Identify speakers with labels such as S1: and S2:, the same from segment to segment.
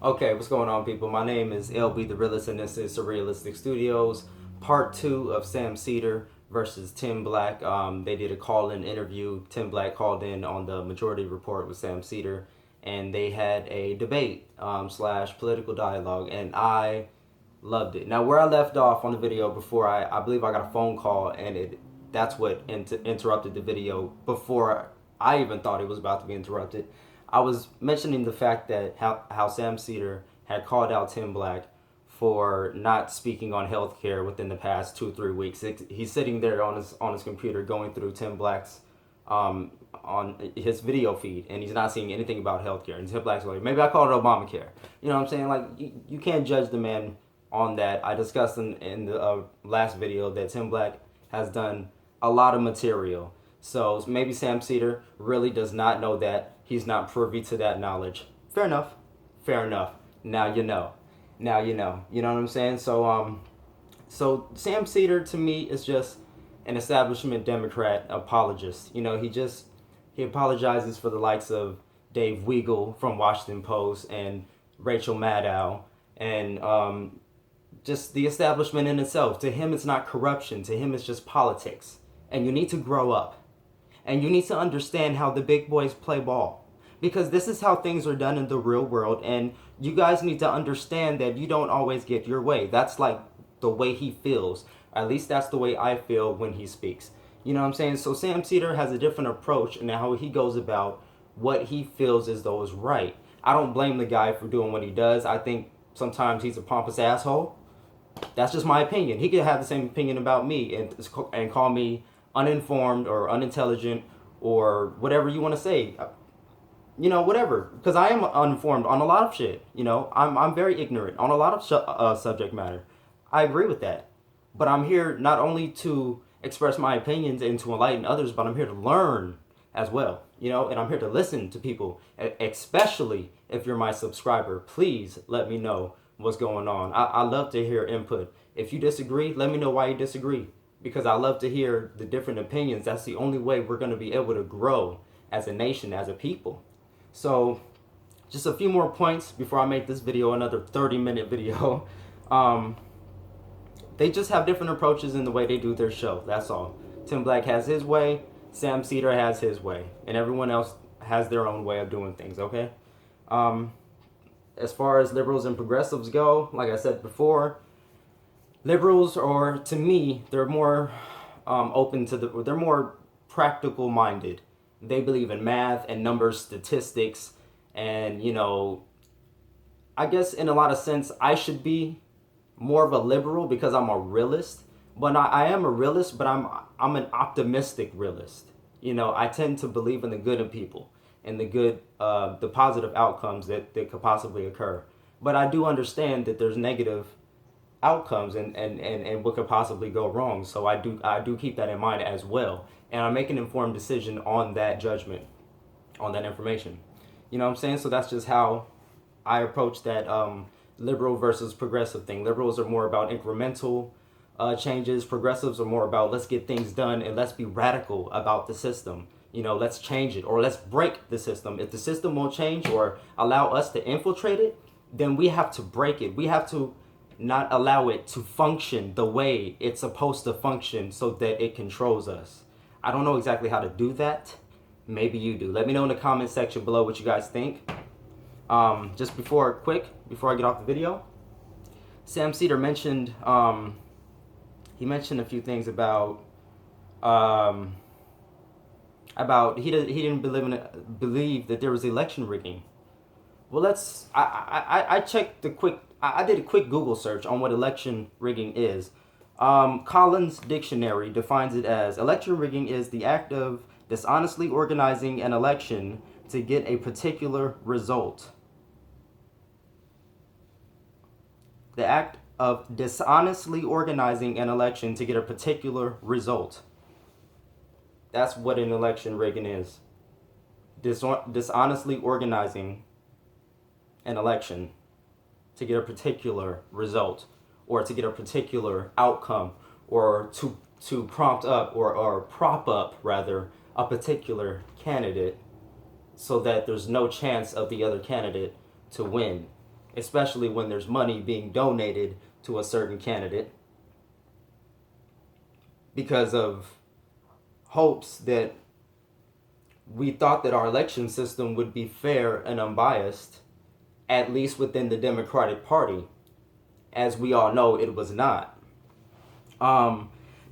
S1: Okay, what's going on, people? My name is Lbtharealist, and this is Surrealistic Studios, part 2 of Sam Seder versus Tim Black. They did a call-in interview. Tim Black called in on the Majority Report with Sam Seder, and they had a debate slash political dialogue, and I loved it. Now, where I left off on the video before, I believe I got a phone call, and that's what interrupted the video before I even thought it was about to be interrupted. I was mentioning the fact that how Sam Seder had called out Tim Black for not speaking on healthcare within the past 2-3 weeks. He's sitting there on his computer going through Tim Black's on his video feed, and he's not seeing anything about healthcare. And Tim Black's like, maybe I called it Obamacare. You know what I'm saying? Like, you can't judge the man on that. I discussed in the last video that Tim Black has done a lot of material. So maybe Sam Seder really does not know that. He's not privy to that knowledge. Fair enough. Fair enough. Now you know. Now you know. You know what I'm saying? So Sam Seder to me is just an establishment Democrat apologist. You know, he apologizes for the likes of Dave Weigel from Washington Post and Rachel Maddow and just the establishment in itself. To him, it's not corruption. To him, it's just politics. And you need to grow up. And you need to understand how the big boys play ball. Because this is how things are done in the real world. And you guys need to understand that you don't always get your way. That's like the way he feels. At least that's the way I feel when he speaks. You know what I'm saying? So Sam Seder has a different approach in how he goes about what he feels as though is right. I don't blame the guy for doing what he does. I think sometimes he's a pompous asshole. That's just my opinion. He could have the same opinion about me and call me uninformed or unintelligent or whatever you want to say, you know, whatever, because I am uninformed on a lot of shit. You know, I'm very ignorant on a lot of subject matter. I agree with that, but I'm here not only to express my opinions and to enlighten others, but I'm here to learn as well, you know, and I'm here to listen to people, especially if you're my subscriber. Please let me know what's going on. I love to hear input. If you disagree, let me know why you disagree. Because I love to hear the different opinions. That's the only way we're going to be able to grow as a nation, as a people. So, just a few more points before I make this video another 30-minute video. They just have different approaches in the way they do their show. That's all. Tim Black has his way. Sam Seder has his way. And everyone else has their own way of doing things, okay? As far as liberals and progressives go, like I said before, liberals, or to me, they're more they're more practical minded. They believe in math and numbers, statistics, and, you know, I guess in a lot of sense, I should be more of a liberal because I'm a realist. But I am a realist, but I'm an optimistic realist. You know, I tend to believe in the good in people and the positive outcomes that could possibly occur. But I do understand that there's negative outcomes and what could possibly go wrong. So I do keep that in mind as well. And I make an informed decision on that judgment, on that information. You know what I'm saying? So that's just how I approach that liberal versus progressive thing. Liberals are more about incremental changes. Progressives are more about let's get things done and let's be radical about the system. You know, let's change it or let's break the system. If the system won't change or allow us to infiltrate it, then we have to break it. We have to not allow it to function the way it's supposed to function so that it controls us. I don't know exactly how to do that. Maybe you do. Let me know in the comment section below what you guys think. Just before I get off the video, Sam Seder mentioned he mentioned a few things about he didn't believe that there was election rigging. Well, I did a quick Google search on what election rigging is. Collins Dictionary defines it as election rigging is the act of dishonestly organizing an election to get a particular result. The act of dishonestly organizing an election to get a particular result. That's what an election rigging is. Dishonestly organizing an election to get a particular result or to get a particular outcome or to prompt up or prop up rather a particular candidate so that there's no chance of the other candidate to win. especially when there's money being donated to a certain candidate because of hopes that we thought that our election system would be fair and unbiased, at least within the Democratic Party. As we all know, it was not.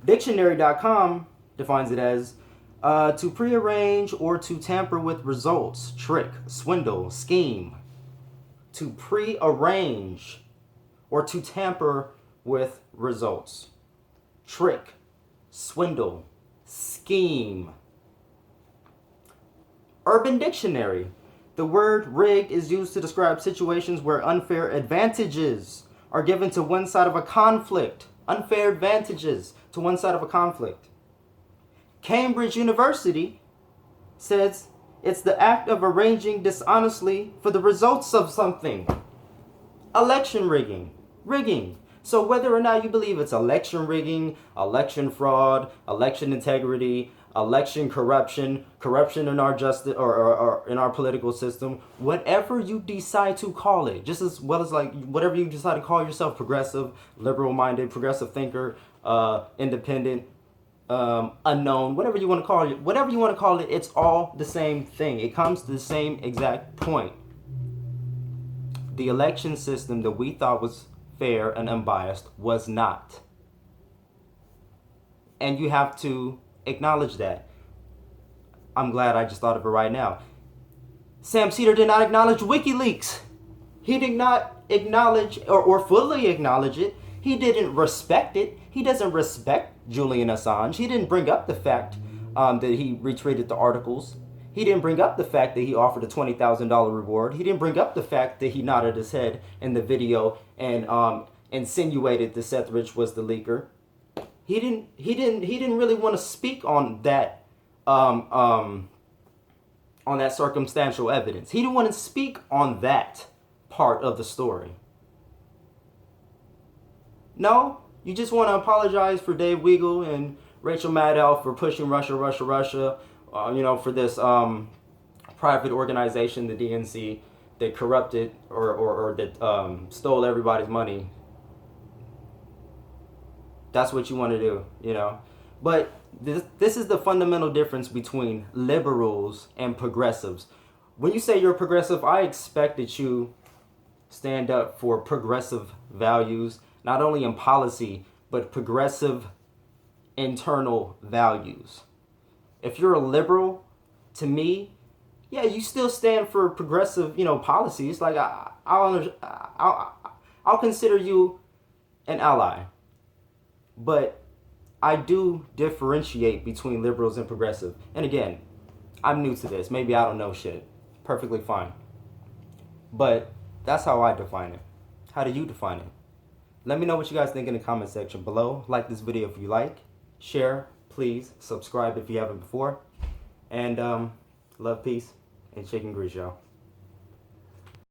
S1: Dictionary.com defines it as to prearrange or to tamper with results, trick, swindle, scheme. To prearrange or to tamper with results, trick, swindle, scheme. Urban Dictionary. The word rigged is used to describe situations where unfair advantages are given to one side of a conflict. Unfair advantages to one side of a conflict. Cambridge University says it's the act of arranging dishonestly for the results of something. Election rigging. Rigging. So whether or not you believe it's election rigging, election fraud, election integrity, election corruption, corruption in our justice or in our political system, whatever you decide to call it, just as well as like whatever you decide to call yourself, progressive, liberal-minded, progressive thinker, independent, unknown, whatever you want to call it, it's all the same thing. It comes to the same exact point. The election system that we thought was fair and unbiased was not. And you have to acknowledge that. I'm glad I just thought of it right now. Sam Seder did not acknowledge WikiLeaks. He did not acknowledge or fully acknowledge it. He didn't respect it. He doesn't respect Julian Assange. He didn't bring up the fact that he retweeted the articles. He didn't bring up the fact that he offered a $20,000 reward. He didn't bring up the fact that he nodded his head in the video and insinuated that Seth Rich was the leaker. He didn't really want to speak on that circumstantial evidence. He didn't want to speak on that part of the story. No, you just want to apologize for Dave Weigel and Rachel Maddow for pushing Russia, for this private organization, the DNC, that corrupted or that stole everybody's money. That's what you want to do, But this is the fundamental difference between liberals and progressives. When you say you're a progressive, I expect that you stand up for progressive values, not only in policy, but progressive internal values. If you're a liberal, to me, yeah, you still stand for progressive, policies. Like I'll consider you an ally. But I do differentiate between liberals and progressive. And again, I'm new to this. Maybe I don't know shit. Perfectly fine. But that's how I define it. How do you define it? Let me know what you guys think in the comment section below. Like this video if you like. Share, please. Subscribe if you haven't before. And love, peace, and chicken grease, y'all.